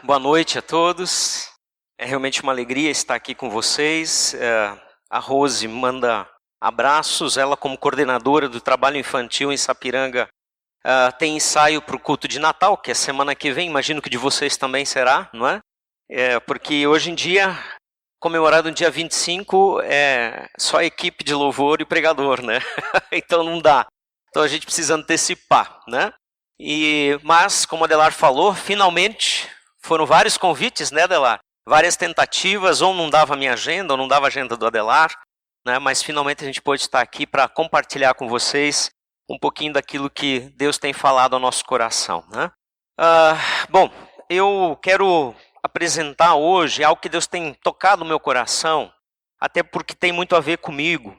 Boa noite a todos. É realmente uma alegria estar aqui com vocês. A Rose manda abraços. Ela, como coordenadora do trabalho infantil em Sapiranga, tem ensaio para o culto de Natal, que é semana que vem. Imagino que de vocês também será, não é? Porque hoje em dia, comemorado no dia 25, é só a equipe de louvor e pregador, né? Então não dá. Então a gente precisa antecipar, né? Mas, como a Adelar falou, finalmente foram vários convites, né, Adelar? Várias tentativas, ou não dava a minha agenda, ou não dava a agenda do Adelar, né? Mas finalmente a gente pôde estar aqui para compartilhar com vocês um pouquinho daquilo que Deus tem falado ao nosso coração, né? Bom, eu quero apresentar hoje algo que Deus tem tocado no meu coração, até porque tem muito a ver comigo.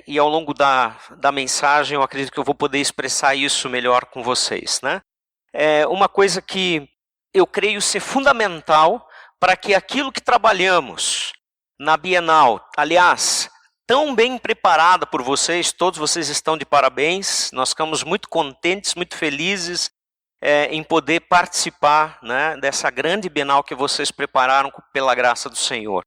E ao longo da mensagem eu acredito que eu vou poder expressar isso melhor com vocês, né? Uma coisa que eu creio ser fundamental para que aquilo que trabalhamos na Bienal, aliás, tão bem preparada por vocês, todos vocês estão de parabéns, nós ficamos muito contentes, muito felizes em poder participar, né, dessa grande Bienal que vocês prepararam pela graça do Senhor.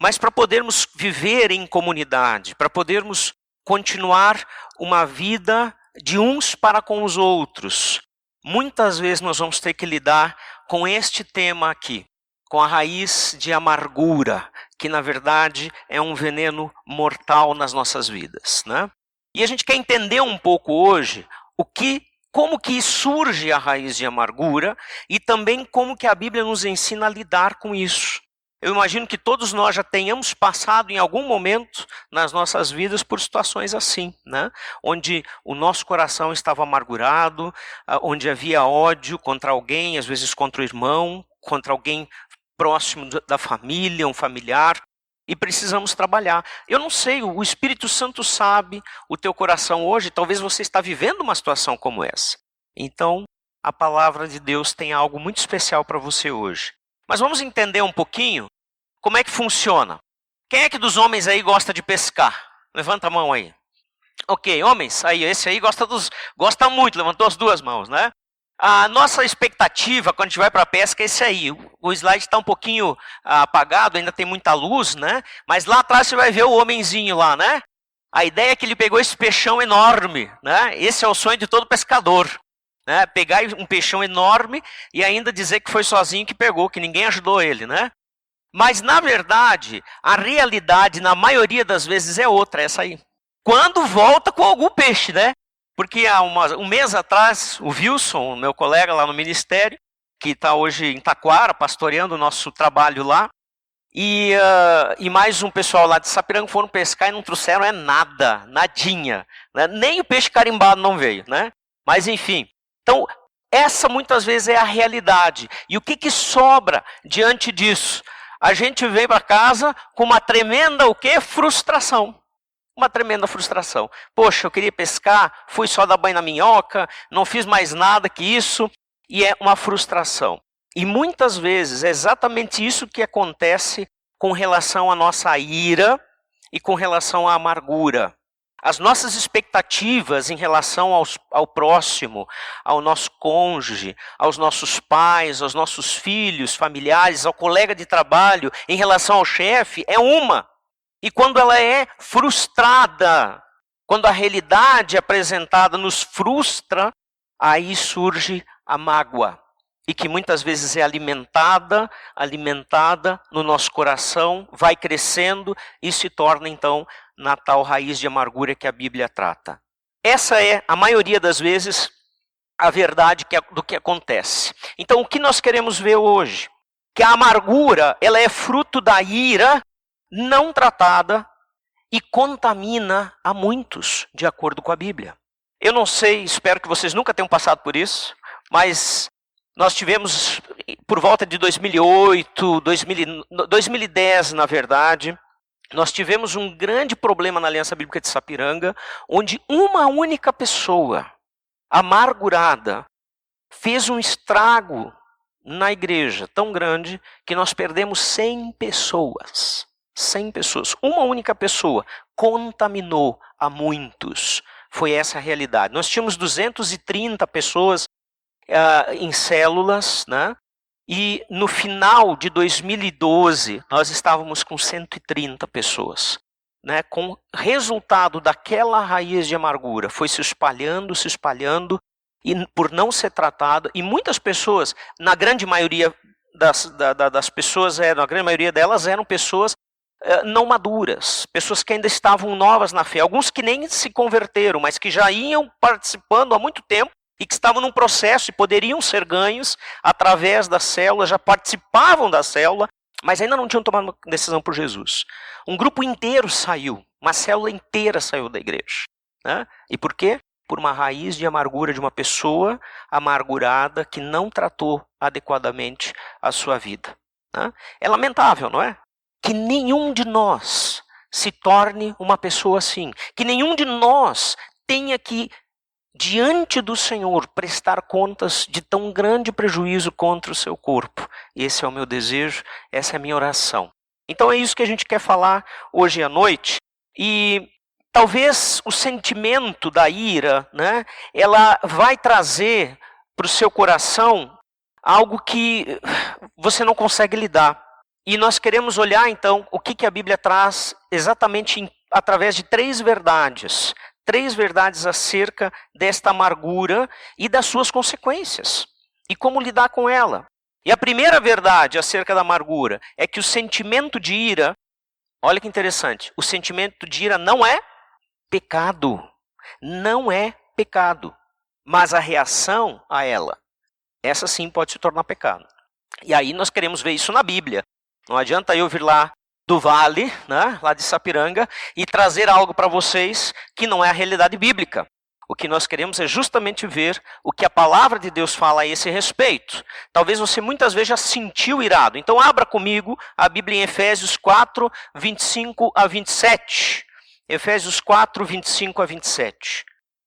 Mas para podermos viver em comunidade, para podermos continuar uma vida de uns para com os outros, muitas vezes nós vamos ter que lidar com este tema aqui, com a raiz de amargura, que na verdade é um veneno mortal nas nossas vidas, né? E a gente quer entender um pouco hoje como que surge a raiz de amargura e também como que a Bíblia nos ensina a lidar com isso. Eu imagino que todos nós já tenhamos passado em algum momento nas nossas vidas por situações assim, né? Onde o nosso coração estava amargurado, onde havia ódio contra alguém, às vezes contra o irmão, contra alguém próximo da família, um familiar, e precisamos trabalhar. Eu não sei, o Espírito Santo sabe o teu coração hoje, talvez você está vivendo uma situação como essa. Então, a palavra de Deus tem algo muito especial para você hoje. Mas vamos entender um pouquinho como é que funciona. Quem é que dos homens aí gosta de pescar? Levanta a mão aí. Ok, homens, aí, esse aí gosta muito, levantou as duas mãos, né? A nossa expectativa quando a gente vai para a pesca é esse aí. O slide está um pouquinho apagado, ainda tem muita luz, né? Mas lá atrás você vai ver o homenzinho lá, né? A ideia é que ele pegou esse peixão enorme, né? Esse é o sonho de todo pescador. Né, pegar um peixão enorme e ainda dizer que foi sozinho que pegou, que ninguém ajudou ele, né? Mas, na verdade, a realidade, na maioria das vezes, é outra, essa aí. Quando volta com algum peixe, né? Porque há um mês atrás, o Wilson, meu colega lá no ministério, que está hoje em Taquara, pastoreando o nosso trabalho lá, e mais um pessoal lá de Sapiranga foram pescar e não trouxeram nada, nadinha. Né? Nem o peixe carimbado não veio, né? Mas, enfim. Então, essa muitas vezes é a realidade. E o que sobra diante disso? A gente vem para casa com uma tremenda, frustração. Uma tremenda frustração. Poxa, eu queria pescar, fui só dar banho na minhoca, não fiz mais nada que isso, e é uma frustração. E muitas vezes é exatamente isso que acontece com relação à nossa ira e com relação à amargura. As nossas expectativas em relação ao próximo, ao nosso cônjuge, aos nossos pais, aos nossos filhos, familiares, ao colega de trabalho, em relação ao chefe, é uma. E quando ela é frustrada, quando a realidade apresentada nos frustra, aí surge a mágoa. E que muitas vezes é alimentada no nosso coração, vai crescendo e se torna então na tal raiz de amargura que a Bíblia trata. Essa é, a maioria das vezes, a verdade do que acontece. Então, o que nós queremos ver hoje? Que a amargura, ela é fruto da ira não tratada e contamina a muitos, de acordo com a Bíblia. Eu não sei, espero que vocês nunca tenham passado por isso, mas nós tivemos, por volta de 2008, 2010, na verdade, nós tivemos um grande problema na Aliança Bíblica de Sapiranga, onde uma única pessoa, amargurada, fez um estrago na igreja tão grande que nós perdemos 100 pessoas. 100 pessoas. Uma única pessoa contaminou a muitos. Foi essa a realidade. Nós tínhamos 230 pessoas em células, né? E no final de 2012, nós estávamos com 130 pessoas. Né, com resultado daquela raiz de amargura, foi se espalhando, e por não ser tratada, e muitas pessoas, na grande maioria das pessoas, na grande maioria delas eram pessoas não maduras, pessoas que ainda estavam novas na fé, alguns que nem se converteram, mas que já iam participando há muito tempo, e que estavam num processo e poderiam ser ganhos através da célula, já participavam da célula, mas ainda não tinham tomado uma decisão por Jesus. Um grupo inteiro saiu, uma célula inteira saiu da igreja. Né? E por quê? Por uma raiz de amargura de uma pessoa amargurada que não tratou adequadamente a sua vida. Né? É lamentável, não é? Que nenhum de nós se torne uma pessoa assim. Que nenhum de nós tenha que, diante do Senhor, prestar contas de tão grande prejuízo contra o seu corpo. Esse é o meu desejo, essa é a minha oração. Então é isso que a gente quer falar hoje à noite. E talvez o sentimento da ira, né, ela vai trazer para o seu coração algo que você não consegue lidar. E nós queremos olhar então o que a Bíblia traz exatamente através de três verdades acerca desta amargura e das suas consequências, e como lidar com ela. E a primeira verdade acerca da amargura é que o sentimento de ira, olha que interessante, o sentimento de ira não é pecado, mas a reação a ela, essa sim pode se tornar pecado. E aí nós queremos ver isso na Bíblia. Não adianta eu vir lá do vale, né, lá de Sapiranga, e trazer algo para vocês que não é a realidade bíblica. O que nós queremos é justamente ver o que a palavra de Deus fala a esse respeito. Talvez você muitas vezes já sentiu irado. Então abra comigo a Bíblia em Efésios 4, 25 a 27. Efésios 4, 25 a 27.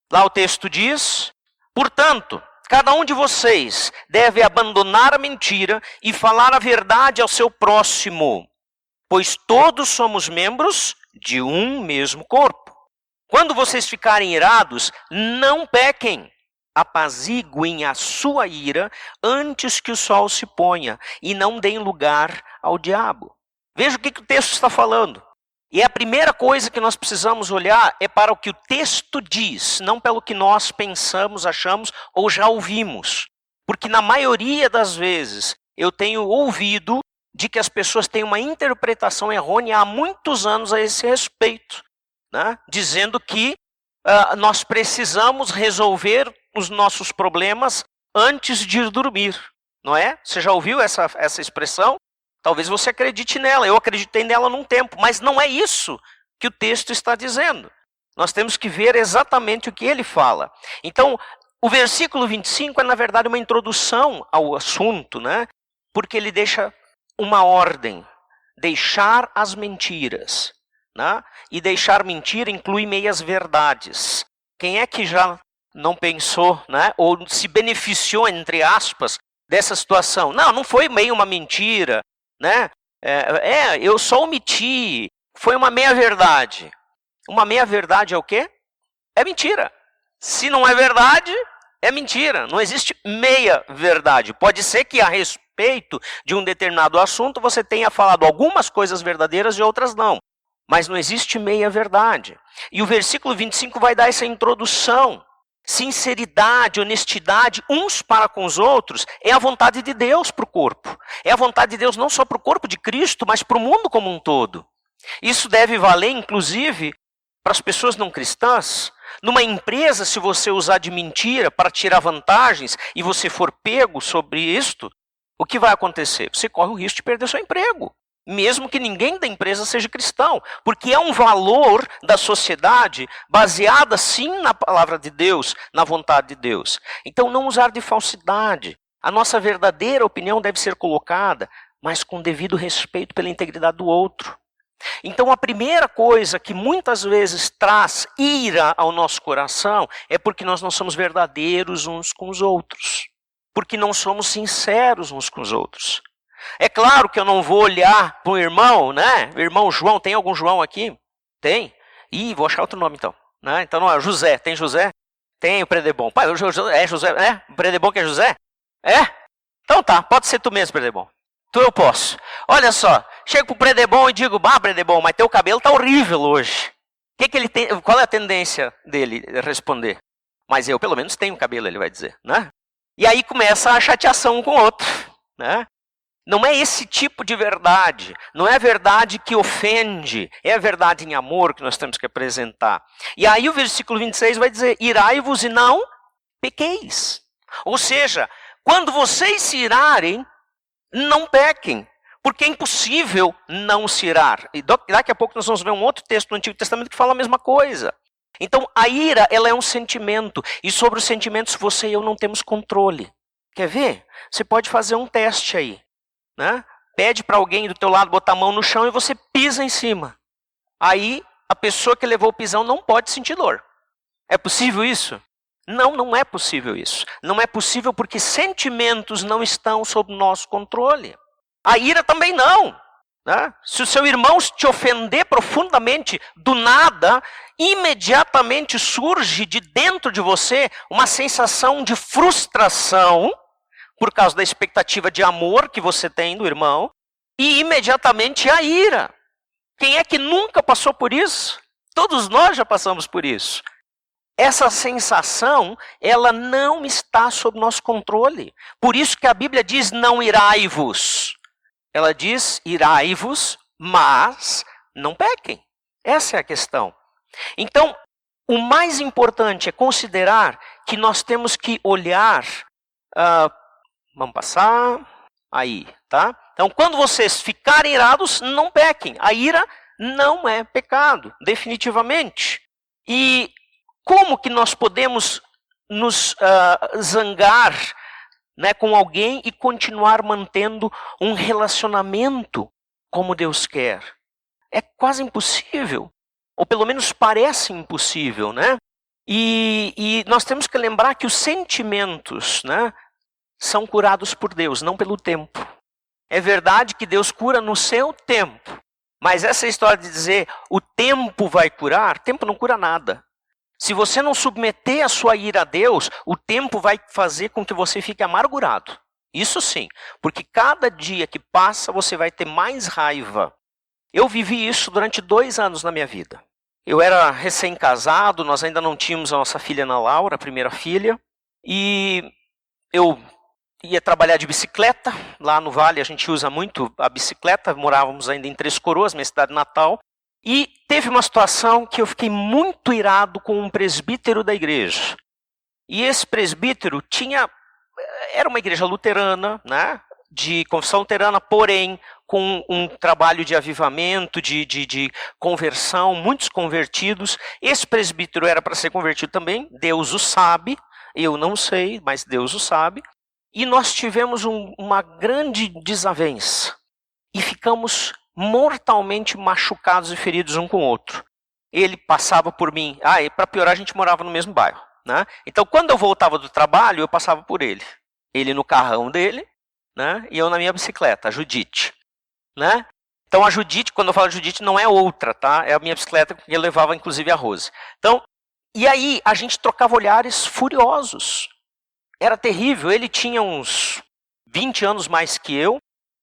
Lá o texto diz: portanto, cada um de vocês deve abandonar a mentira e falar a verdade ao seu próximo, pois todos somos membros de um mesmo corpo. Quando vocês ficarem irados, não pequem. Apaziguem a sua ira antes que o sol se ponha e não deem lugar ao diabo. Veja o que o texto está falando. E a primeira coisa que nós precisamos olhar é para o que o texto diz, não pelo que nós pensamos, achamos ou já ouvimos. Porque na maioria das vezes eu tenho ouvido de que as pessoas têm uma interpretação errônea há muitos anos a esse respeito, né? Dizendo que nós precisamos resolver os nossos problemas antes de ir dormir, não é? Você já ouviu essa expressão? Talvez você acredite nela, eu acreditei nela num tempo, mas não é isso que o texto está dizendo. Nós temos que ver exatamente o que ele fala. Então, o versículo 25 é na verdade uma introdução ao assunto, né? Porque ele deixa uma ordem, deixar as mentiras, né? E deixar mentira inclui meias verdades. Quem é que já não pensou, né? Ou se beneficiou, entre aspas, dessa situação? Não foi meio uma mentira, né? Eu só omiti, foi uma meia-verdade. Uma meia-verdade é o quê? É mentira. Se não é verdade, é mentira. Não existe meia-verdade. Pode ser que a respeito de um determinado assunto você tenha falado algumas coisas verdadeiras e outras não. Mas não existe meia-verdade. E o versículo 25 vai dar essa introdução. Sinceridade, honestidade, uns para com os outros, é a vontade de Deus para o corpo. É a vontade de Deus não só para o corpo de Cristo, mas para o mundo como um todo. Isso deve valer, inclusive, para as pessoas não cristãs. Numa empresa, se você usar de mentira para tirar vantagens e você for pego sobre isto, o que vai acontecer? Você corre o risco de perder seu emprego. Mesmo que ninguém da empresa seja cristão, porque é um valor da sociedade baseada sim na palavra de Deus, na vontade de Deus. Então não usar de falsidade. A nossa verdadeira opinião deve ser colocada, mas com devido respeito pela integridade do outro. Então a primeira coisa que muitas vezes traz ira ao nosso coração é porque nós não somos verdadeiros uns com os outros. Porque não somos sinceros uns com os outros. É claro que eu não vou olhar para o irmão, né? O irmão João, tem algum João aqui? Tem? Ih, vou achar outro nome então. Né? Então não é José, tem José? Tem o Predebon. Pai, é José, né? O Predebon que é José? É? Então tá, pode ser tu mesmo, Predebon. Tu eu posso. Olha só, chego pro Predebon e digo, bah, Predebon, mas teu cabelo tá horrível hoje. Que ele tem, qual é a tendência dele responder? Mas eu pelo menos tenho cabelo, ele vai dizer, né? E aí começa a chateação um com o outro, né? Não é esse tipo de verdade, não é a verdade que ofende, é a verdade em amor que nós temos que apresentar. E aí o versículo 26 vai dizer, irai-vos e não pequeis. Ou seja, quando vocês se irarem, não pequem, porque é impossível não se irar. E daqui a pouco nós vamos ver um outro texto no Antigo Testamento que fala a mesma coisa. Então a ira, ela é um sentimento, e sobre os sentimentos você e eu não temos controle. Quer ver? Você pode fazer um teste aí. Né? Pede para alguém do teu lado botar a mão no chão e você pisa em cima. Aí a pessoa que levou o pisão não pode sentir dor. É possível isso? Não, não é possível isso. Não é possível porque sentimentos não estão sob nosso controle. A ira também não. Né? Se o seu irmão te ofender profundamente, do nada, imediatamente surge de dentro de você uma sensação de frustração por causa da expectativa de amor que você tem do irmão, e imediatamente a ira. Quem é que nunca passou por isso? Todos nós já passamos por isso. Essa sensação, ela não está sob nosso controle. Por isso que a Bíblia diz, não irai-vos. Ela diz, irai-vos, mas não pequem. Essa é a questão. Então, o mais importante é considerar que nós temos que olhar... Vamos passar. Aí, tá? Então, quando vocês ficarem irados, não pequem. A ira não é pecado, definitivamente. E como que nós podemos nos zangar, né, com alguém e continuar mantendo um relacionamento como Deus quer? É quase impossível. Ou pelo menos parece impossível, né? E nós temos que lembrar que os sentimentos, né, são curados por Deus, não pelo tempo. É verdade que Deus cura no seu tempo. Mas essa história de dizer o tempo vai curar, tempo não cura nada. Se você não submeter a sua ira a Deus, o tempo vai fazer com que você fique amargurado. Isso sim, porque cada dia que passa você vai ter mais raiva. Eu vivi isso durante 2 anos na minha vida. Eu era recém-casado, nós ainda não tínhamos a nossa filha Ana Laura, a primeira filha, e eu ia trabalhar de bicicleta, lá no Vale a gente usa muito a bicicleta, morávamos ainda em Três Coroas, minha cidade natal, e teve uma situação que eu fiquei muito irado com um presbítero da igreja. E esse presbítero era uma igreja luterana, né, de confissão luterana, porém com um trabalho de avivamento, de conversão, muitos convertidos. Esse presbítero era para ser convertido também, Deus o sabe, eu não sei, mas Deus o sabe. E nós tivemos uma grande desavença. E ficamos mortalmente machucados e feridos um com o outro. Ele passava por mim. E para piorar, a gente morava no mesmo bairro. Né? Então, quando eu voltava do trabalho, eu passava por ele. Ele no carrão dele, né? E eu na minha bicicleta, a Judite. Né? Então, a Judite, quando eu falo Judite, não é outra, tá? É a minha bicicleta que eu levava, inclusive, a Rose. Então, e aí, a gente trocava olhares furiosos. Era terrível, ele tinha uns 20 anos mais que eu,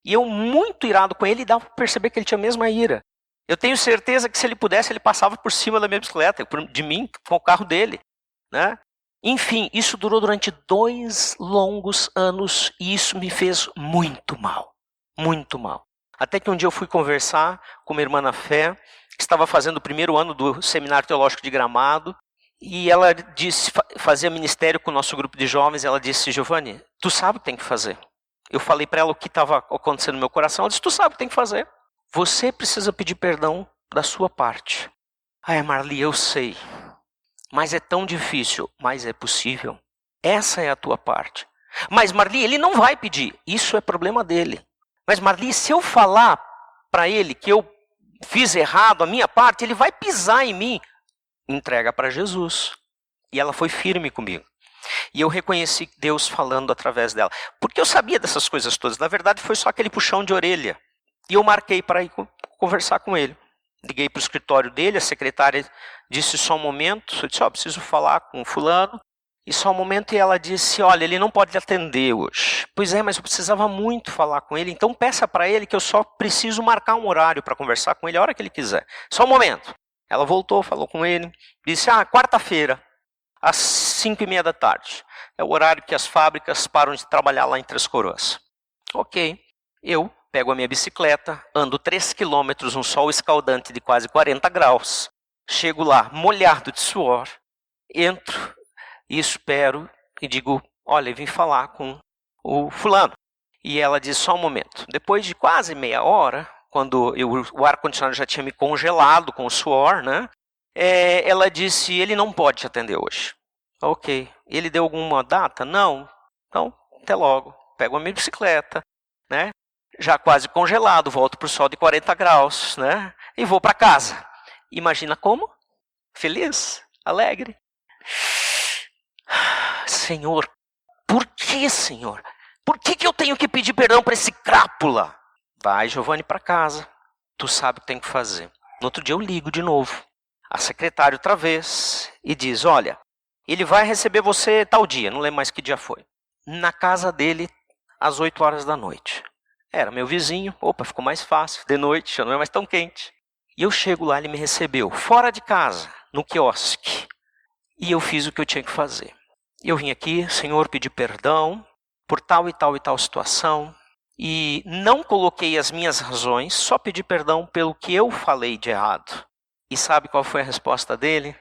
e eu muito irado com ele, e dava para perceber que ele tinha a mesma ira. Eu tenho certeza que se ele pudesse, ele passava por cima da minha bicicleta, de mim, com o carro dele. Né? Enfim, isso durou durante 2 longos anos, e isso me fez muito mal. Muito mal. Até que um dia eu fui conversar com uma irmã na fé, que estava fazendo o 1º ano do Seminário Teológico de Gramado, e ela disse, fazia ministério com o nosso grupo de jovens, e ela disse, Giovanni, tu sabe o que tem que fazer. Eu falei para ela o que estava acontecendo no meu coração, ela disse, tu sabe o que tem que fazer. Você precisa pedir perdão da sua parte. Marli, eu sei, mas é tão difícil, mas é possível. Essa é a tua parte. Mas Marli, ele não vai pedir, isso é problema dele. Mas Marli, se eu falar para ele que eu fiz errado a minha parte, ele vai pisar em mim. Entrega para Jesus. E ela foi firme comigo. E eu reconheci Deus falando através dela. Porque eu sabia dessas coisas todas. Na verdade, foi só aquele puxão de orelha. E eu marquei para ir conversar com ele. Liguei para o escritório dele, a secretária disse só um momento. Eu disse, preciso falar com fulano. E só um momento e ela disse, olha, ele não pode atender hoje. Pois é, mas eu precisava muito falar com ele, então peça para ele que eu só preciso marcar um horário para conversar com ele a hora que ele quiser. Só um momento. Ela voltou, falou com ele, disse, quarta-feira, às 5:30 da tarde. É o horário que as fábricas param de trabalhar lá em Três Coroas. Ok, eu pego a minha bicicleta, ando 3 quilômetros, um sol escaldante de quase 40 graus. Chego lá, molhado de suor, entro e espero e digo, olha, vim falar com o fulano. E ela diz, só um momento. Depois de quase meia hora, quando o ar-condicionado já tinha me congelado com o suor, né? Ela disse, ele não pode te atender hoje. Ok. Ele deu alguma data? Não. Então, até logo. Pego a minha bicicleta, né? Já quase congelado, volto para o sol de 40 graus, né? E vou para casa. Imagina como? Feliz, alegre. Senhor, por que, Senhor? Por que eu tenho que pedir perdão para esse crápula? Vai, Giovanni, para casa. Tu sabe o que tem que fazer. No outro dia eu ligo de novo. A secretária outra vez e diz, olha, ele vai receber você tal dia, não lembro mais que dia foi. Na casa dele, às 8 horas da noite. Era meu vizinho, opa, ficou mais fácil, de noite, já não é mais tão quente. E eu chego lá, ele me recebeu, fora de casa, no quiosque. E eu fiz o que eu tinha que fazer. Eu vim aqui, Senhor, pedir perdão por tal e tal e tal situação. E não coloquei as minhas razões, só pedi perdão pelo que eu falei de errado. E sabe qual foi a resposta dele?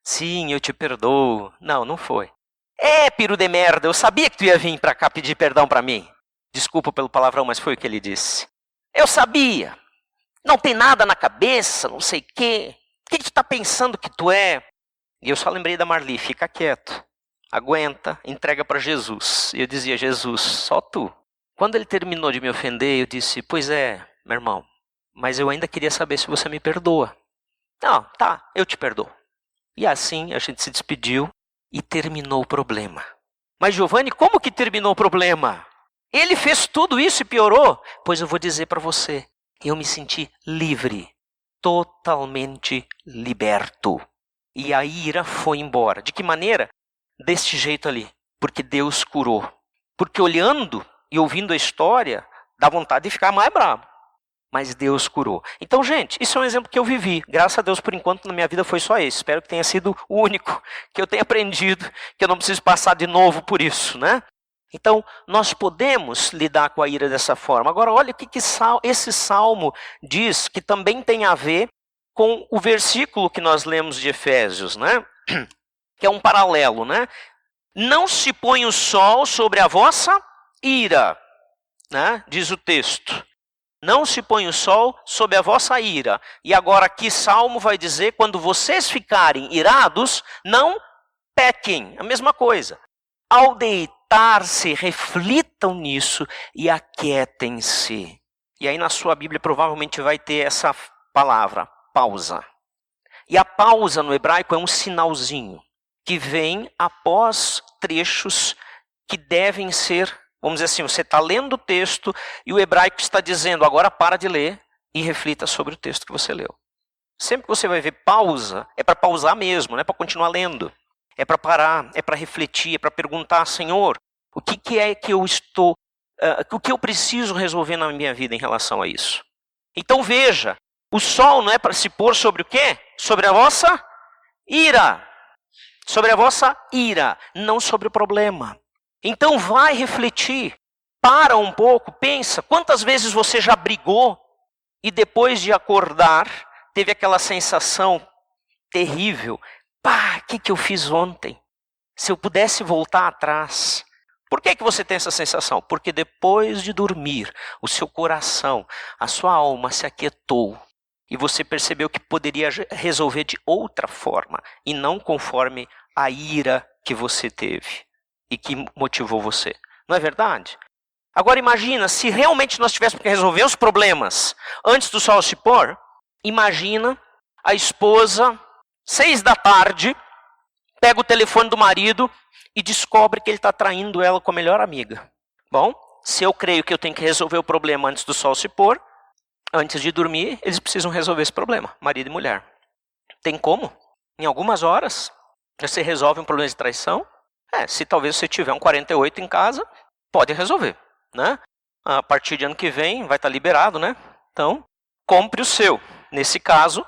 Sim, eu te perdoo. Não, não foi. Peru de merda, eu sabia que tu ia vir para cá pedir perdão para mim. Desculpa pelo palavrão, mas foi o que ele disse. Eu sabia. Não tem nada na cabeça, não sei o quê. O que tu tá pensando que tu é? E eu só lembrei da Marli, fica quieto. Aguenta, entrega para Jesus. E eu dizia, Jesus, só tu. Quando ele terminou de me ofender, eu disse, pois é, meu irmão, mas eu ainda queria saber se você me perdoa. Não, tá, eu te perdoo. E assim a gente se despediu e terminou o problema. Mas Giovanni, como que terminou o problema? Ele fez tudo isso e piorou? Pois eu vou dizer para você, eu me senti livre, totalmente liberto. E a ira foi embora. De que maneira? Deste jeito ali, porque Deus curou. Porque olhando e ouvindo a história, dá vontade de ficar mais bravo. Mas Deus curou. Então, gente, isso é um exemplo que eu vivi. Graças a Deus, por enquanto, na minha vida foi só esse. Espero que tenha sido o único que eu tenha aprendido, que eu não preciso passar de novo por isso, né? Então, nós podemos lidar com a ira dessa forma. Agora, olha o que esse salmo diz, que também tem a ver com o versículo que nós lemos de Efésios, né? Que é um paralelo, né? Não se põe o sol sobre a vossa ira, né? Diz o texto. Não se põe o sol sobre a vossa ira. E agora aqui Salmo vai dizer, quando vocês ficarem irados, não pequem. A mesma coisa. Ao deitar-se, reflitam nisso e aquietem-se. E aí na sua Bíblia provavelmente vai ter essa palavra, pausa. E a pausa no hebraico é um sinalzinho que vem após trechos que devem ser, vamos dizer assim, você está lendo o texto e o hebraico está dizendo, agora para de ler e reflita sobre o texto que você leu. Sempre que você vai ver pausa, é para pausar mesmo, não é para continuar lendo. É para parar, é para refletir, é para perguntar, Senhor, o que é que eu estou, o que eu preciso resolver na minha vida em relação a isso? Então veja, o sol não é para se pôr sobre o quê? Sobre a vossa ira. Sobre a vossa ira, não sobre o problema. Então vai refletir, para um pouco, pensa, quantas vezes você já brigou e depois de acordar, teve aquela sensação terrível. Pá, o que eu fiz ontem? Se eu pudesse voltar atrás. Por que você tem essa sensação? Porque depois de dormir, o seu coração, a sua alma se aquietou. E você percebeu que poderia resolver de outra forma. E não conforme a ira que você teve. E que motivou você. Não é verdade? Agora imagina, se realmente nós tivéssemos que resolver os problemas antes do sol se pôr. Imagina a esposa, 6 da tarde, pega o telefone do marido e descobre que ele está traindo ela com a melhor amiga. Bom, se eu creio que eu tenho que resolver o problema antes do sol se pôr, antes de dormir, eles precisam resolver esse problema, marido e mulher. Tem como? Em algumas horas, você resolve um problema de traição? Se talvez você tiver um 48 em casa, pode resolver, né? A partir de ano que vem vai estar liberado, né? Então, compre o seu, nesse caso,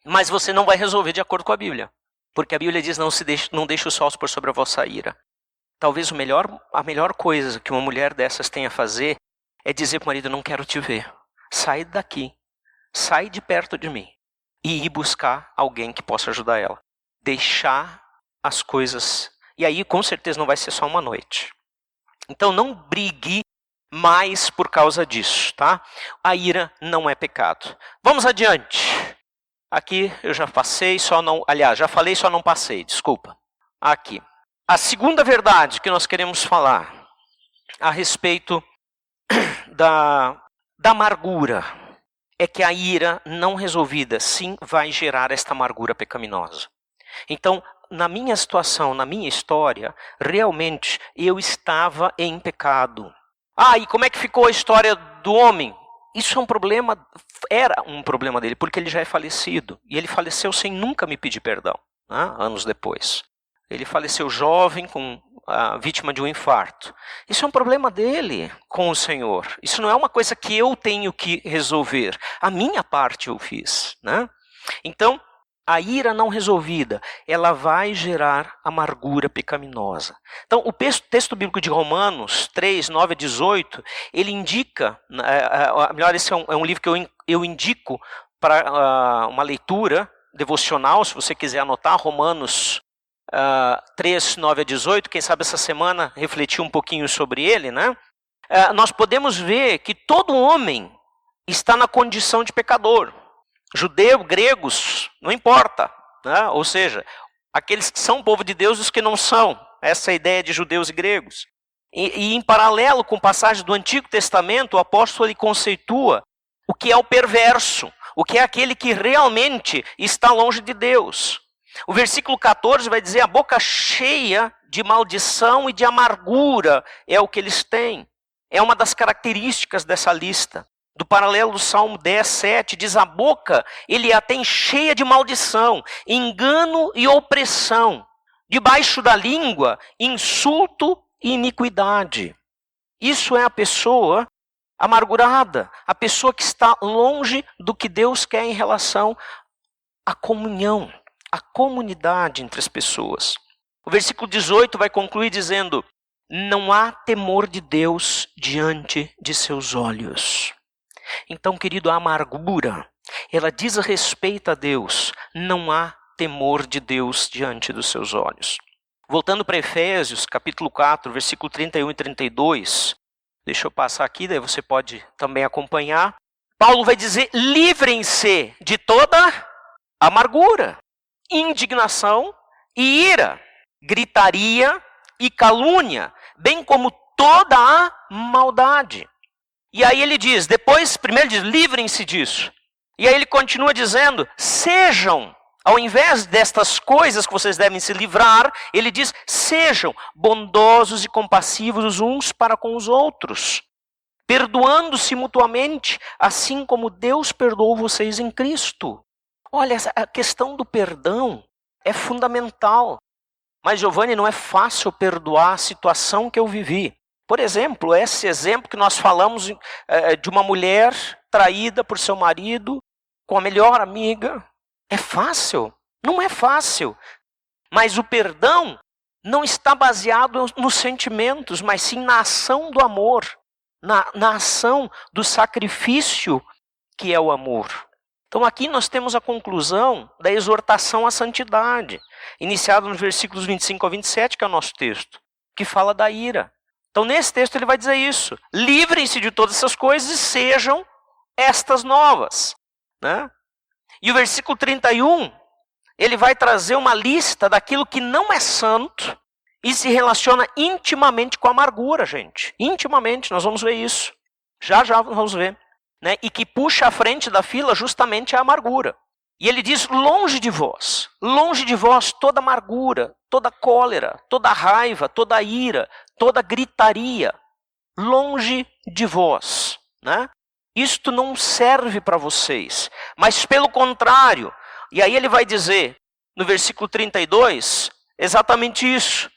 mas você não vai resolver de acordo com a Bíblia. Porque a Bíblia diz, não deixe o sol se pôr sobre a vossa ira. Talvez a melhor coisa que uma mulher dessas tenha a fazer é dizer para o marido, não quero te ver. Sai daqui, sai de perto de mim. E ir buscar alguém que possa ajudar ela. Deixar as coisas. E aí, com certeza, não vai ser só uma noite. Então, não brigue mais por causa disso, tá? A ira não é pecado. Vamos adiante. Aqui eu já passei, já falei, só não passei, desculpa. Aqui. A segunda verdade que nós queremos falar a respeito da amargura é que a ira não resolvida, sim, vai gerar esta amargura pecaminosa. Então, na minha situação, na minha história, realmente eu estava em pecado. E como é que ficou a história do homem? Isso é um problema, era um problema dele, porque ele já é falecido. E ele faleceu sem nunca me pedir perdão, né, anos depois. Ele faleceu jovem, vítima de um infarto. Isso é um problema dele com o Senhor. Isso não é uma coisa que eu tenho que resolver. A minha parte eu fiz, né? Então, a ira não resolvida, ela vai gerar amargura pecaminosa. Então, o texto bíblico de Romanos 3, 9 a 18, ele indica, melhor, esse é um livro que eu indico para uma leitura devocional, se você quiser anotar, Romanos 3, 9 a 18, quem sabe essa semana refletir um pouquinho sobre ele, né? Nós podemos ver que todo homem está na condição de pecador. Judeu, gregos, não importa, né? Ou seja, aqueles que são povo de Deus e os que não são. Essa é a ideia de judeus e gregos. E em paralelo com passagens do Antigo Testamento, o apóstolo ele conceitua o que é o perverso, o que é aquele que realmente está longe de Deus. O versículo 14 vai dizer, a boca cheia de maldição e de amargura é o que eles têm. É uma das características dessa lista. Do paralelo do Salmo 10, 7, diz a boca, ele a tem cheia de maldição, engano e opressão. Debaixo da língua, insulto e iniquidade. Isso é a pessoa amargurada, a pessoa que está longe do que Deus quer em relação à comunhão, à comunidade entre as pessoas. O versículo 18 vai concluir dizendo, não há temor de Deus diante de seus olhos. Então, querido, a amargura, ela diz respeito a Deus, não há temor de Deus diante dos seus olhos. Voltando para Efésios, capítulo 4, versículo 31 e 32, deixa eu passar aqui, daí você pode também acompanhar. Paulo vai dizer, livrem-se de toda amargura, indignação e ira, gritaria e calúnia, bem como toda a maldade. E aí ele diz, primeiro ele diz, livrem-se disso. E aí ele continua dizendo, sejam, ao invés destas coisas que vocês devem se livrar, ele diz, sejam bondosos e compassivos uns para com os outros, perdoando-se mutuamente, assim como Deus perdoou vocês em Cristo. Olha, a questão do perdão é fundamental. Mas, Giovanni, não é fácil perdoar a situação que eu vivi. Por exemplo, esse exemplo que nós falamos de uma mulher traída por seu marido com a melhor amiga. É fácil? Não é fácil. Mas o perdão não está baseado nos sentimentos, mas sim na ação do amor, na ação do sacrifício que é o amor. Então aqui nós temos a conclusão da exortação à santidade, iniciada nos versículos 25 a 27, que é o nosso texto, que fala da ira. Então nesse texto ele vai dizer isso, livrem-se de todas essas coisas e sejam estas novas, né? E o versículo 31, ele vai trazer uma lista daquilo que não é santo e se relaciona intimamente com a amargura, gente. Intimamente, nós vamos ver isso. Já vamos ver. Né? E que puxa à frente da fila justamente a amargura. E ele diz, longe de vós toda amargura, toda cólera, toda raiva, toda ira, toda gritaria, longe de vós. Né? Isto não serve para vocês, mas pelo contrário, e aí ele vai dizer, no versículo 32, exatamente isso.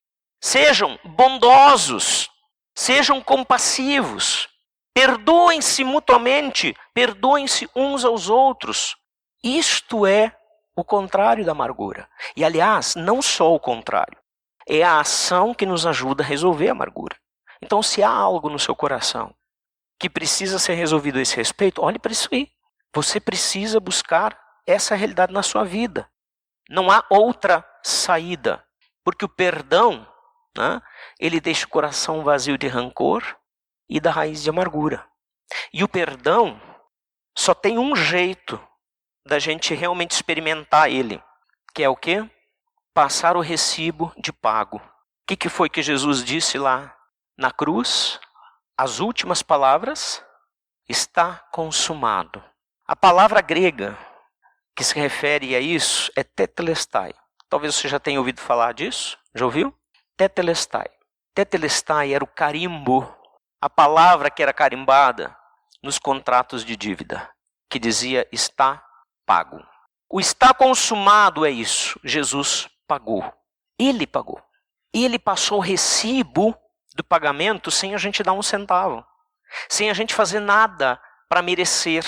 Sejam bondosos, sejam compassivos, perdoem-se mutuamente, perdoem-se uns aos outros. Isto é o contrário da amargura. E, aliás, não só o contrário. É a ação que nos ajuda a resolver a amargura. Então, se há algo no seu coração que precisa ser resolvido a esse respeito, olhe para isso aí. Você precisa buscar essa realidade na sua vida. Não há outra saída. Porque o perdão, né, ele deixa o coração vazio de rancor e da raiz de amargura. E o perdão só tem um jeito da gente realmente experimentar ele, que é o quê? Passar o recibo de pago. O que foi que Jesus disse lá na cruz? As últimas palavras: está consumado. A palavra grega que se refere a isso é tetelestai. Talvez você já tenha ouvido falar disso. Já ouviu? Tetelestai. Tetelestai era o carimbo, a palavra que era carimbada nos contratos de dívida, que dizia está pago. O está consumado é isso. Jesus pagou. Ele pagou. Ele passou o recibo do pagamento sem a gente dar um centavo, sem a gente fazer nada para merecer.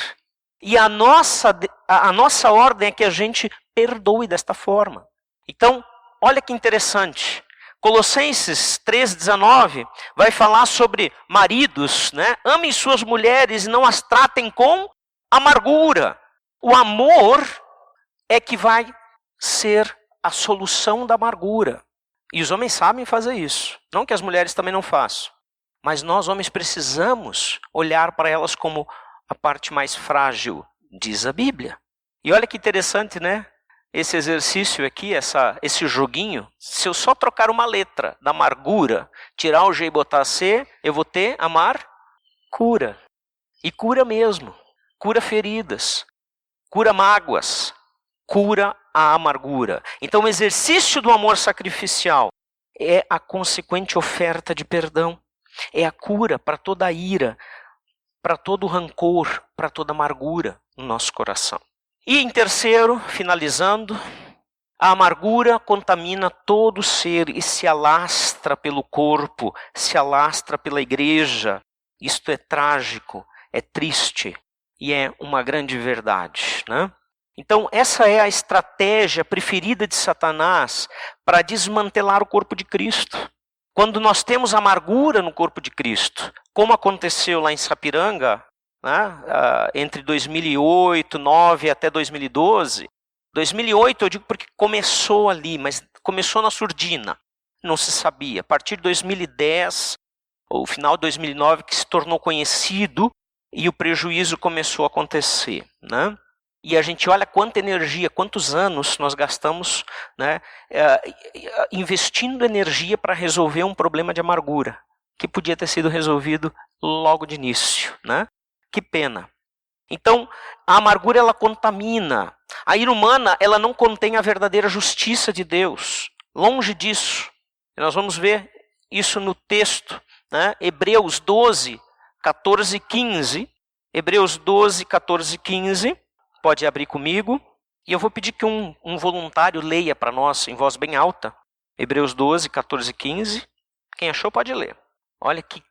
E a nossa ordem é que a gente perdoe desta forma. Então, olha que interessante. Colossenses 3,19 vai falar sobre maridos, né? Amem suas mulheres e não as tratem com amargura. O amor é que vai ser a solução da amargura. E os homens sabem fazer isso. Não que as mulheres também não façam. Mas nós, homens, precisamos olhar para elas como a parte mais frágil, diz a Bíblia. E olha que interessante, né? Esse exercício aqui, esse joguinho, se eu só trocar uma letra da amargura, tirar o G e botar C, eu vou ter cura. E cura mesmo. Cura feridas. Cura mágoas. Cura a amargura. Então o exercício do amor sacrificial é a consequente oferta de perdão. É a cura para toda a ira, para todo o rancor, para toda a amargura no nosso coração. E em terceiro, finalizando, a amargura contamina todo o ser e se alastra pelo corpo, se alastra pela igreja. Isto é trágico, é triste e é uma grande verdade, né? Então, essa é a estratégia preferida de Satanás para desmantelar o corpo de Cristo. Quando nós temos amargura no corpo de Cristo, como aconteceu lá em Sapiranga, né, entre 2008, 2009 até 2012. 2008 eu digo porque começou ali, mas começou na surdina, não se sabia. A partir de 2010, ou final de 2009, que se tornou conhecido e o prejuízo começou a acontecer, né? E a gente olha quanta energia, quantos anos nós gastamos, né, investindo energia para resolver um problema de amargura, que podia ter sido resolvido logo de início, né? Que pena. Então, a amargura ela contamina. A ira humana ela não contém a verdadeira justiça de Deus. Longe disso. E nós vamos ver isso no texto, né? Hebreus 12, 14 e 15. Hebreus 12, 14 e 15. Pode abrir comigo. E eu vou pedir que um voluntário leia para nós em voz bem alta. Hebreus 12, 14 e 15. Quem achou pode ler. Olha que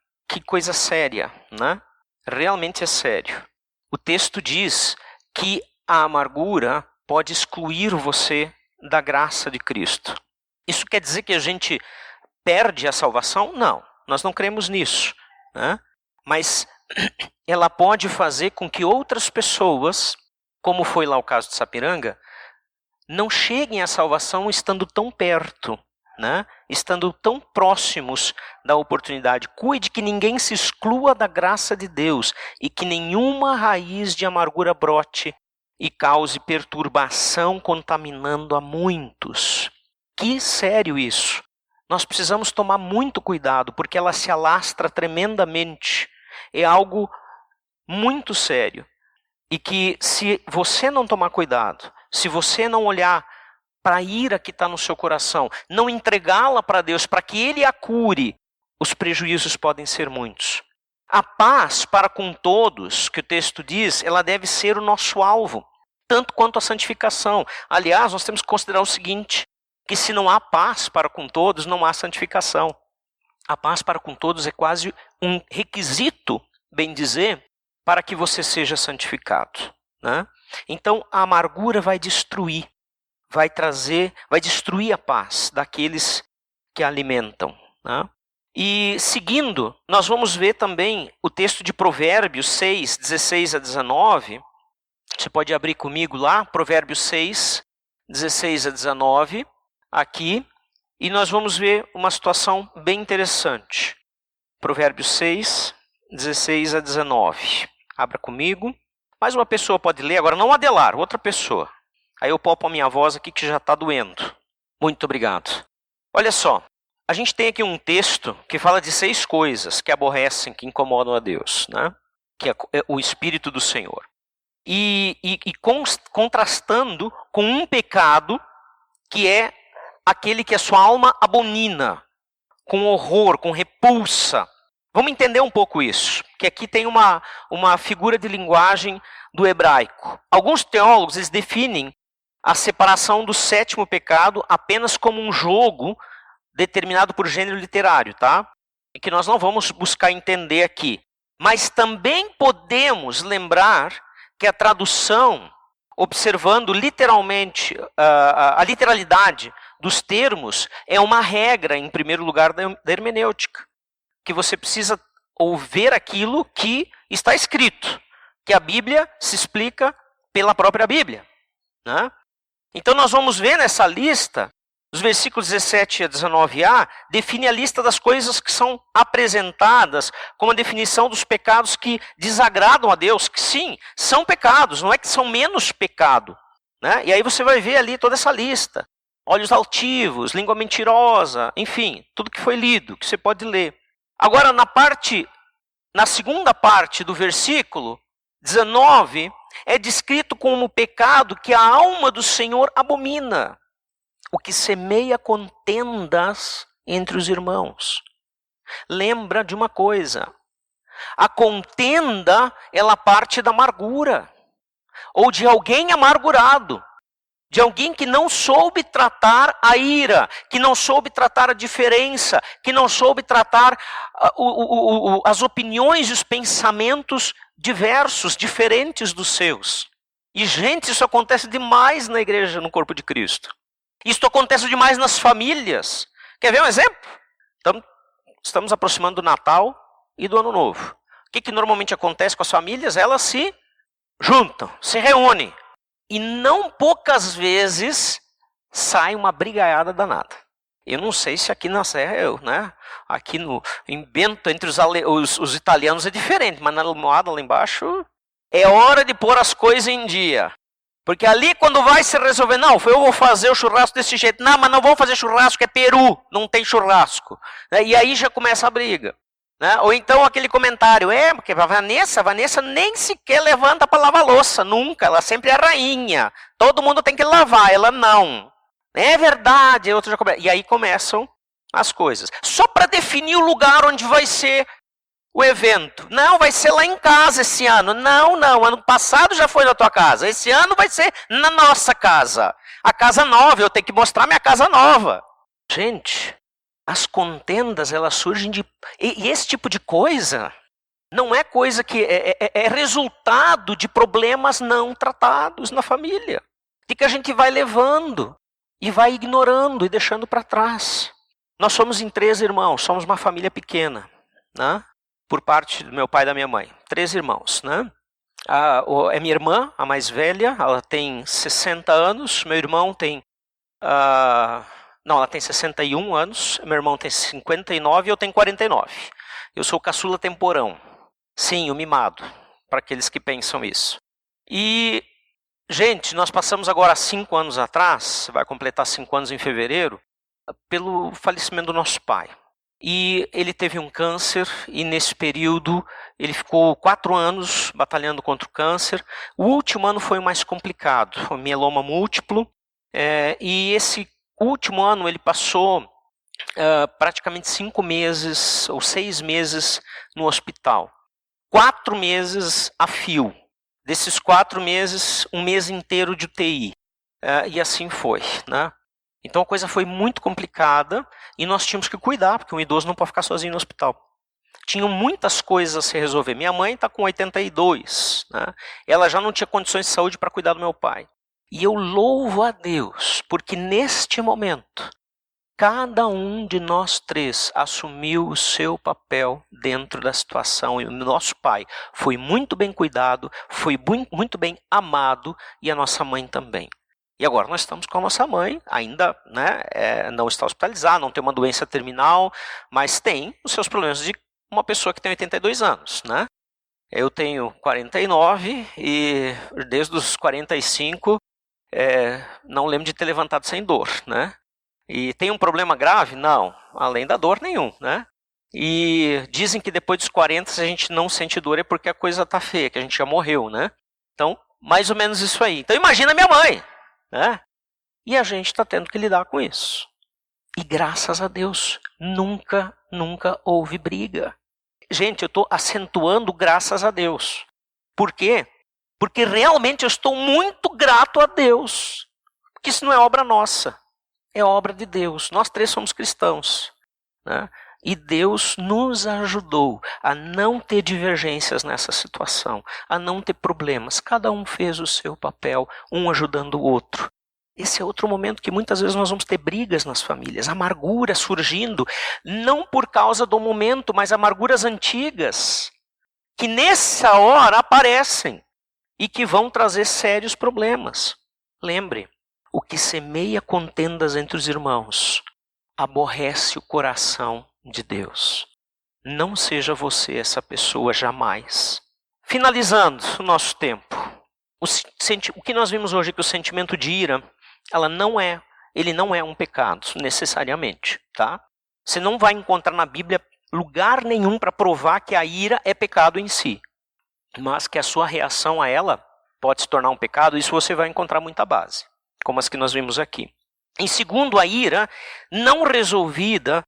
coisa séria, né? Realmente é sério. O texto diz que a amargura pode excluir você da graça de Cristo. Isso quer dizer que a gente perde a salvação? Não, nós não cremos nisso, né? Mas ela pode fazer com que outras pessoas, como foi lá o caso de Sapiranga, não cheguem à salvação estando tão perto, né? Estando tão próximos da oportunidade. Cuide que ninguém se exclua da graça de Deus e que nenhuma raiz de amargura brote e cause perturbação contaminando a muitos. Que sério isso! Nós precisamos tomar muito cuidado porque ela se alastra tremendamente. É algo muito sério. E que se você não tomar cuidado, se você não olhar para a ira que está no seu coração, não entregá-la para Deus, para que Ele a cure, os prejuízos podem ser muitos. A paz para com todos, que o texto diz, ela deve ser o nosso alvo, tanto quanto a santificação. Aliás, nós temos que considerar o seguinte, que se não há paz para com todos, não há santificação. A paz para com todos é quase um requisito, bem dizer, para que você seja santificado, né? Então a amargura vai destruir, vai destruir a paz daqueles que a alimentam, né? E seguindo, nós vamos ver também o texto de Provérbios 6, 16 a 19. Você pode abrir comigo lá, Provérbios 6, 16 a 19, aqui. E nós vamos ver uma situação bem interessante. Provérbios 6, 16 a 19. Abra comigo. Mais uma pessoa pode ler, agora não Adelar, outra pessoa. Aí eu poupo a minha voz aqui que já está doendo. Muito obrigado. Olha só, a gente tem aqui um texto que fala de 6 coisas que aborrecem, que incomodam a Deus, né? Que é o Espírito do Senhor. E contrastando com um pecado que é aquele que a sua alma abomina, com horror, com repulsa. Vamos entender um pouco isso, que aqui tem uma figura de linguagem do hebraico. Alguns teólogos eles definem a separação do 7º pecado apenas como um jogo determinado por gênero literário, tá? E que nós não vamos buscar entender aqui. Mas também podemos lembrar que a tradução, observando literalmente a literalidade dos termos, é uma regra, em primeiro lugar, da hermenêutica. Que você precisa ouvir aquilo que está escrito. Que a Bíblia se explica pela própria Bíblia, né? Então nós vamos ver nessa lista, os versículos 17 a 19a, define a lista das coisas que são apresentadas como a definição dos pecados que desagradam a Deus, que sim, são pecados, não é que são menos pecado, né? E aí você vai ver ali toda essa lista. Olhos altivos, língua mentirosa, enfim, tudo que foi lido, que você pode ler. Agora, na segunda parte do versículo 19, é descrito como pecado que a alma do Senhor abomina, o que semeia contendas entre os irmãos. Lembra de uma coisa, a contenda, ela parte da amargura, ou de alguém amargurado, de alguém que não soube tratar a ira, que não soube tratar a diferença, que não soube tratar as opiniões e os pensamentos diversos, diferentes dos seus. E, gente, isso acontece demais na igreja, no corpo de Cristo. Isso acontece demais nas famílias. Quer ver um exemplo? Estamos aproximando do Natal e do Ano Novo. O que normalmente acontece com as famílias? Elas se juntam, se reúnem. E não poucas vezes sai uma brigaiada danada. Eu não sei se aqui na Serra, né? Aqui em Bento, entre os italianos é diferente, mas na Almada lá embaixo é hora de pôr as coisas em dia. Porque ali quando vai se resolver, não, eu vou fazer o churrasco desse jeito. Não, mas não vou fazer churrasco, é Peru, não tem churrasco. E aí já começa a briga. Né? Ou então aquele comentário, porque a Vanessa nem sequer levanta para lavar louça, nunca, ela sempre é rainha. Todo mundo tem que lavar, ela não. É verdade, e aí começam as coisas. Só para definir o lugar onde vai ser o evento. Não, vai ser lá em casa esse ano. Não, ano passado já foi na tua casa. Esse ano vai ser na nossa casa. A casa nova, eu tenho que mostrar minha casa nova. Gente, as contendas, elas surgem de... E esse tipo de coisa não é coisa que... É resultado de problemas não tratados na família. De que a gente vai levando e vai ignorando e deixando para trás. Nós somos em 3 irmãos, somos uma família pequena, né? Por parte do meu pai e da minha mãe. 3 irmãos, né? É minha irmã, a mais velha, ela tem 60 anos. Meu irmão tem... ela tem 61 anos. Meu irmão tem 59 e eu tenho 49. Eu sou o caçula temporão. Sim, o mimado, para aqueles que pensam isso. E, gente, nós passamos agora 5 anos atrás, vai completar 5 anos em fevereiro, pelo falecimento do nosso pai. E ele teve um câncer e nesse período ele ficou 4 anos batalhando contra o câncer. O último ano foi o mais complicado, o mieloma múltiplo. E esse último ano ele passou praticamente 5 meses ou 6 meses no hospital. 4 meses a fio. Desses 4 meses, 1 mês inteiro de UTI. E assim foi, né? Então a coisa foi muito complicada e nós tínhamos que cuidar, porque um idoso não pode ficar sozinho no hospital. Tinham muitas coisas a se resolver. Minha mãe está com 82, né? Ela já não tinha condições de saúde para cuidar do meu pai. E eu louvo a Deus, porque neste momento, cada um de nós três assumiu o seu papel dentro da situação. E o nosso pai foi muito bem cuidado, foi muito bem amado, e a nossa mãe também. E agora nós estamos com a nossa mãe, ainda não está hospitalizada, não tem uma doença terminal, mas tem os seus problemas de uma pessoa que tem 82 anos, né? Eu tenho 49 e desde os 45 não lembro de ter levantado sem dor, né? E tem um problema grave? Não, além da dor nenhum, né? E dizem que depois dos 40, se a gente não sente dor é porque a coisa está feia, que a gente já morreu, né? Então, mais ou menos isso aí. Então imagina minha mãe, né? E a gente está tendo que lidar com isso. E graças a Deus, nunca houve briga. Gente, eu estou acentuando graças a Deus. Por quê? Porque realmente eu estou muito grato a Deus. Porque isso não é obra nossa, é obra de Deus. Nós três somos cristãos, né? E Deus nos ajudou a não ter divergências nessa situação, a não ter problemas. Cada um fez o seu papel, um ajudando o outro. Esse é outro momento que muitas vezes nós vamos ter brigas nas famílias, amargura surgindo, não por causa do momento, mas amarguras antigas, que nessa hora aparecem e que vão trazer sérios problemas. Lembre, o que semeia contendas entre os irmãos aborrece o coração de Deus. Não seja você essa pessoa jamais. Finalizando o nosso tempo, o que nós vimos hoje é que o sentimento de ira, ele não é um pecado, necessariamente, tá? Você não vai encontrar na Bíblia lugar nenhum para provar que a ira é pecado em si. Mas que a sua reação a ela pode se tornar um pecado, isso você vai encontrar muita base, como as que nós vimos aqui. Em segundo, a ira não resolvida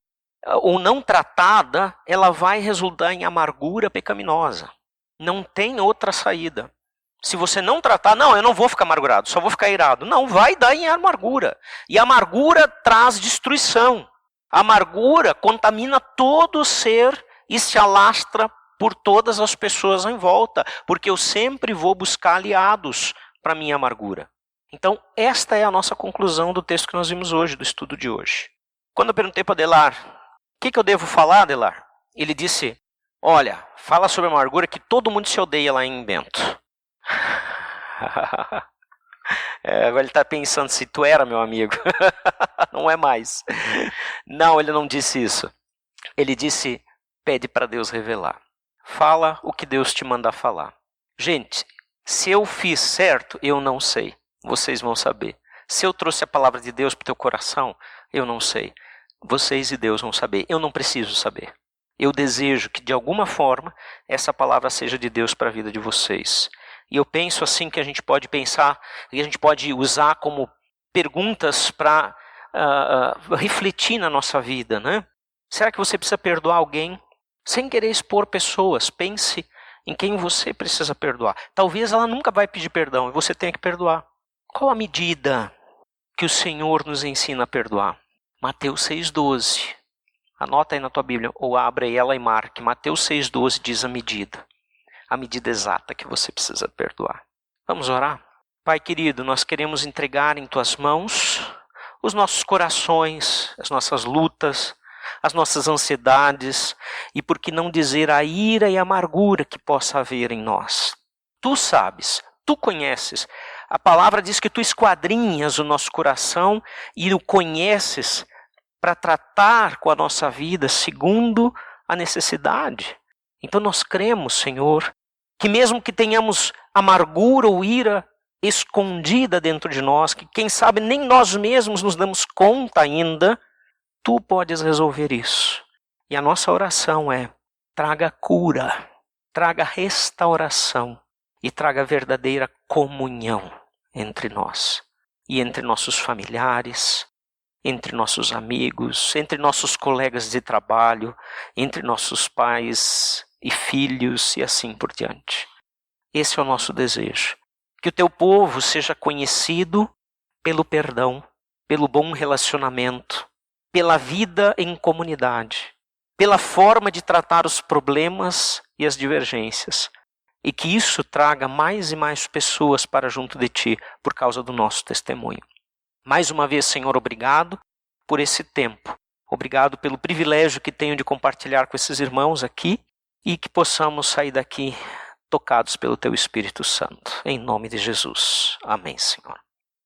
ou não tratada, ela vai resultar em amargura pecaminosa. Não tem outra saída. Se você não tratar, eu não vou ficar amargurado, só vou ficar irado. Não, vai dar em amargura. E a amargura traz destruição. A amargura contamina todo o ser e se alastra por todas as pessoas em volta, porque eu sempre vou buscar aliados para a minha amargura. Então, esta é a nossa conclusão do texto que nós vimos hoje, do estudo de hoje. Quando eu perguntei para Adelar, o que eu devo falar, Adelar? Ele disse, olha, fala sobre a amargura que todo mundo se odeia lá em Bento. Agora ele está pensando se tu era meu amigo. Não é mais. Não, ele não disse isso. Ele disse, pede para Deus revelar. Fala o que Deus te mandar falar. Gente, se eu fiz certo, eu não sei. Vocês vão saber. Se eu trouxe a palavra de Deus para o teu coração, eu não sei. Vocês e Deus vão saber. Eu não preciso saber. Eu desejo que de alguma forma essa palavra seja de Deus para a vida de vocês. E eu penso assim que a gente pode pensar, e a gente pode usar como perguntas para refletir na nossa vida, né? Será que você precisa perdoar alguém? Sem querer expor pessoas, pense em quem você precisa perdoar. Talvez ela nunca vai pedir perdão e você tenha que perdoar. Qual a medida que o Senhor nos ensina a perdoar? Mateus 6,12. Anota aí na tua Bíblia, ou abre aí ela e marque. Mateus 6,12 diz a medida exata que você precisa perdoar. Vamos orar? Pai querido, nós queremos entregar em tuas mãos os nossos corações, as nossas lutas, as nossas ansiedades e, por que não dizer, a ira e a amargura que possa haver em nós. Tu sabes, tu conheces. A palavra diz que tu esquadrinhas o nosso coração e o conheces para tratar com a nossa vida segundo a necessidade. Então nós cremos, Senhor, que mesmo que tenhamos amargura ou ira escondida dentro de nós, que quem sabe nem nós mesmos nos damos conta ainda, tu podes resolver isso. E a nossa oração é, traga cura, traga restauração e traga verdadeira comunhão entre nós e entre nossos familiares, entre nossos amigos, entre nossos colegas de trabalho, entre nossos pais e filhos e assim por diante. Esse é o nosso desejo. Que o teu povo seja conhecido pelo perdão pelo bom relacionamento, pela vida em comunidade, pela forma de tratar os problemas e as divergências. E que isso traga mais e mais pessoas para junto de Ti por causa do nosso testemunho. Mais uma vez, Senhor, obrigado por esse tempo. Obrigado pelo privilégio que tenho de compartilhar com esses irmãos aqui e que possamos sair daqui tocados pelo Teu Espírito Santo. Em nome de Jesus. Amém, Senhor.